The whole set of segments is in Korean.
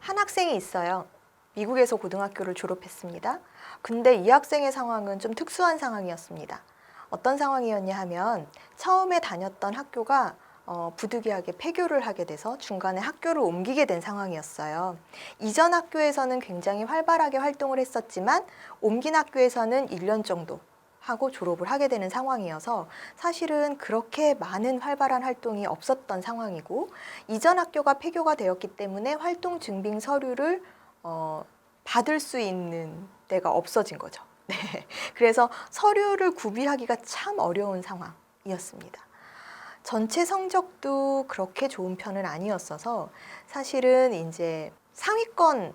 한 학생이 있어요. 미국에서 고등학교를 졸업했습니다. 근데 이 학생의 상황은 좀 특수한 상황이었습니다. 어떤 상황이었냐 하면 처음에 다녔던 학교가 부득이하게 폐교를 하게 돼서 중간에 학교를 옮기게 된 상황이었어요. 이전 학교에서는 굉장히 활발하게 활동을 했었지만 옮긴 학교에서는 1년 정도 하고 졸업을 하게 되는 상황이어서 사실은 그렇게 많은 활발한 활동이 없었던 상황이고, 이전 학교가 폐교가 되었기 때문에 활동 증빙 서류를 받을 수 있는 데가 없어진 거죠. 네. 그래서 서류를 구비하기가 참 어려운 상황이었습니다. 전체 성적도 그렇게 좋은 편은 아니었어서 사실은 이제 상위권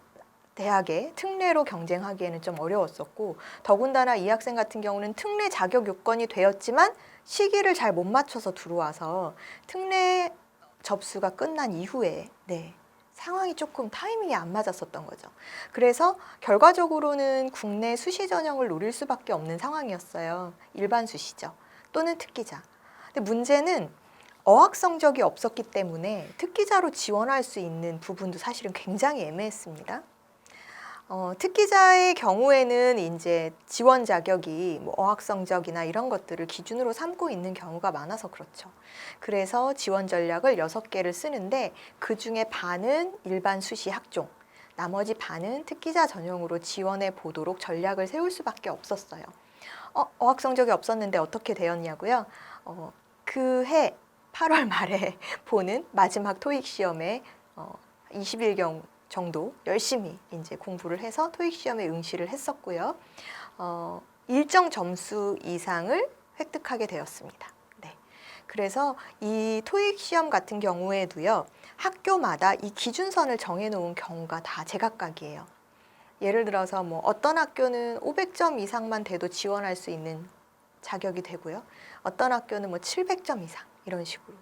대학에 특례로 경쟁하기에는 좀 어려웠었고, 더군다나 이 학생 같은 경우는 특례 자격 요건이 되었지만 시기를 잘 못 맞춰서 들어와서 특례 접수가 끝난 이후에 상황이 조금 타이밍이 안 맞았었던 거죠. 그래서 결과적으로는 국내 수시 전형을 노릴 수밖에 없는 상황이었어요. 일반 수시죠. 또는 특기자. 근데 문제는 어학 성적이 없었기 때문에 특기자로 지원할 수 있는 부분도 사실은 굉장히 애매했습니다. 특기자의 경우에는 이제 지원 자격이 뭐 어학 성적이나 이런 것들을 기준으로 삼고 있는 경우가 많아서 그렇죠. 그래서 지원 전략을 6개를 쓰는데 그 중에 반은 일반 수시 학종, 나머지 반은 특기자 전형으로 지원해 보도록 전략을 세울 수밖에 없었어요. 어학 성적이 없었는데 어떻게 되었냐고요? 그해 8월 말에 보는 마지막 토익 시험에 20일 정도 열심히 이제 공부를 해서 토익 시험에 응시를 했었고요. 일정 점수 이상을 획득하게 되었습니다. 네. 그래서 이 토익 시험 같은 경우에도요, 학교마다 이 기준선을 정해놓은 경우가 다 제각각이에요. 예를 들어서 뭐 어떤 학교는 500점 이상만 돼도 지원할 수 있는 자격이 되고요. 어떤 학교는 뭐 700점 이상 이런 식으로.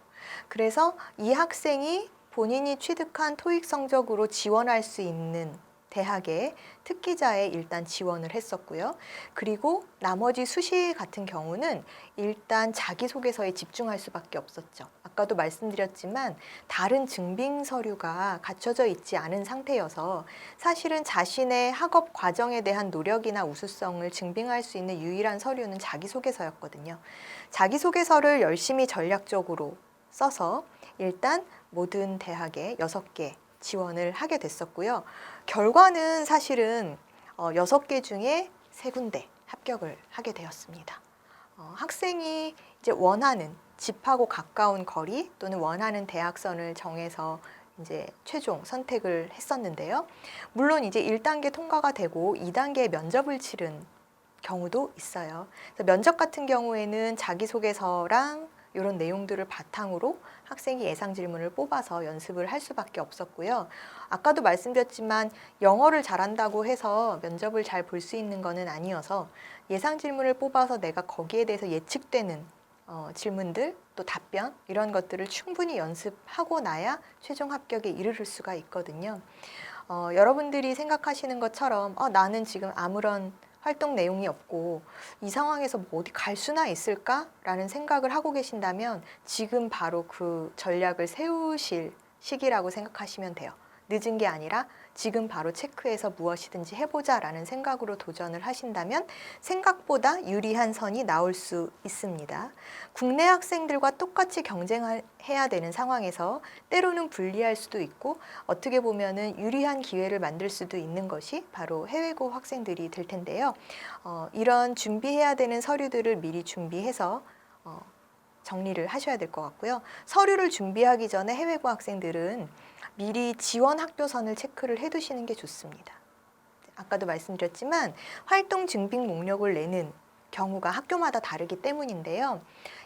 그래서 이 학생이 본인이 취득한 토익 성적으로 지원할 수 있는 대학에 특기자에 일단 지원을 했었고요. 그리고 나머지 수시 같은 경우는 일단 자기소개서에 집중할 수밖에 없었죠. 아까도 말씀드렸지만 다른 증빙 서류가 갖춰져 있지 않은 상태여서 사실은 자신의 학업 과정에 대한 노력이나 우수성을 증빙할 수 있는 유일한 서류는 자기소개서였거든요. 자기소개서를 열심히 전략적으로 써서 일단 모든 대학에 6개 지원을 하게 됐었고요. 결과는 사실은 6개 중에 3군데 합격을 하게 되었습니다. 학생이 이제 원하는 집하고 가까운 거리 또는 원하는 대학선을 정해서 이제 최종 선택을 했었는데요. 물론 이제 1단계 통과가 되고 2단계 면접을 치른 경우도 있어요. 그래서 면접 같은 경우에는 자기소개서랑 이런 내용들을 바탕으로 학생이 예상 질문을 뽑아서 연습을 할 수밖에 없었고요. 아까도 말씀드렸지만 영어를 잘한다고 해서 면접을 잘 볼 수 있는 것은 아니어서 예상 질문을 뽑아서 내가 거기에 대해서 예측되는 질문들 또 답변 이런 것들을 충분히 연습하고 나야 최종 합격에 이르를 수가 있거든요. 여러분들이 생각하시는 것처럼 나는 지금 아무런 활동 내용이 없고 이 상황에서 뭐 어디 갈 수나 있을까라는 생각을 하고 계신다면 지금 바로 그 전략을 세우실 시기라고 생각하시면 돼요. 늦은 게 아니라 지금 바로 체크해서 무엇이든지 해보자라는 생각으로 도전을 하신다면 생각보다 유리한 선이 나올 수 있습니다. 국내 학생들과 똑같이 경쟁해야 되는 상황에서 때로는 불리할 수도 있고 어떻게 보면은 유리한 기회를 만들 수도 있는 것이 바로 해외고 학생들이 될 텐데요. 이런 준비해야 되는 서류들을 미리 준비해서 정리를 하셔야 될 것 같고요. 서류를 준비하기 전에 해외고 학생들은 미리 지원 학교선을 체크를 해두시는 게 좋습니다. 아까도 말씀드렸지만 활동 증빙 목록을 내는 경우가 학교마다 다르기 때문인데요.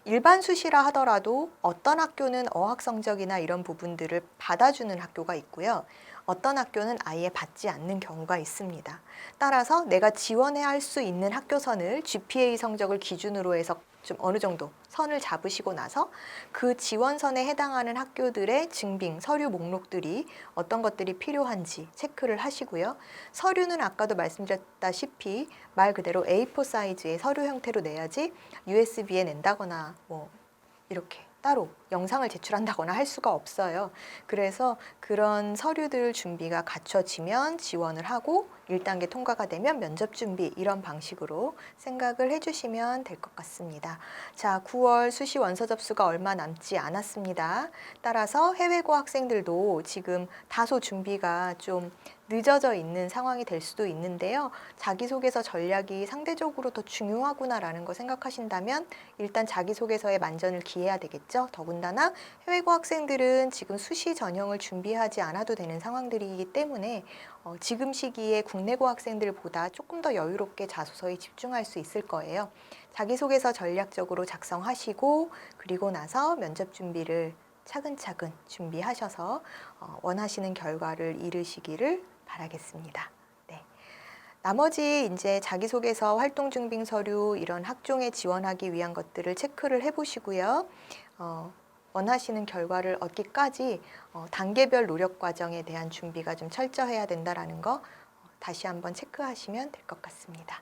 일반 수시라 하더라도 어떤 학교는 어학 성적이나 이런 부분들을 받아주는 학교가 있고요. 어떤 학교는 아예 받지 않는 경우가 있습니다. 따라서 내가 지원해야 할 수 있는 학교선을 GPA 성적을 기준으로 해서 좀 어느 정도 선을 잡으시고 나서 그 지원선에 해당하는 학교들의 증빙, 서류 목록들이 어떤 것들이 필요한지 체크를 하시고요. 서류는 아까도 말씀드렸다시피 말 그대로 A4 사이즈의 서류 형태로 내야지 USB에 낸다거나 뭐 이렇게 따로 영상을 제출한다거나 할 수가 없어요. 그래서 그런 서류들 준비가 갖춰지면 지원을 하고 1단계 통과가 되면 면접 준비 이런 방식으로 생각을 해주시면 될 것 같습니다. 자, 9월 수시 원서 접수가 얼마 남지 않았습니다. 따라서 해외고 학생들도 지금 다소 준비가 좀 늦어져 있는 상황이 될 수도 있는데요. 자기소개서 전략이 상대적으로 더 중요하구나라는 거 생각하신다면 일단 자기소개서에 만전을 기해야 되겠죠. 더군다나 해외고 학생들은 지금 수시 전형을 준비하지 않아도 되는 상황들이기 때문에 지금 시기에 국내고 학생들보다 조금 더 여유롭게 자소서에 집중할 수 있을 거예요. 자기소개서 전략적으로 작성하시고 그리고 나서 면접 준비를 차근차근 준비하셔서 원하시는 결과를 이루시기를 바라겠습니다. 네. 나머지 이제 자기소개서, 활동증빙 서류 이런 학종에 지원하기 위한 것들을 체크를 해보시고요. 원하시는 결과를 얻기까지 단계별 노력 과정에 대한 준비가 좀 철저해야 된다라는 거 다시 한번 체크하시면 될 것 같습니다.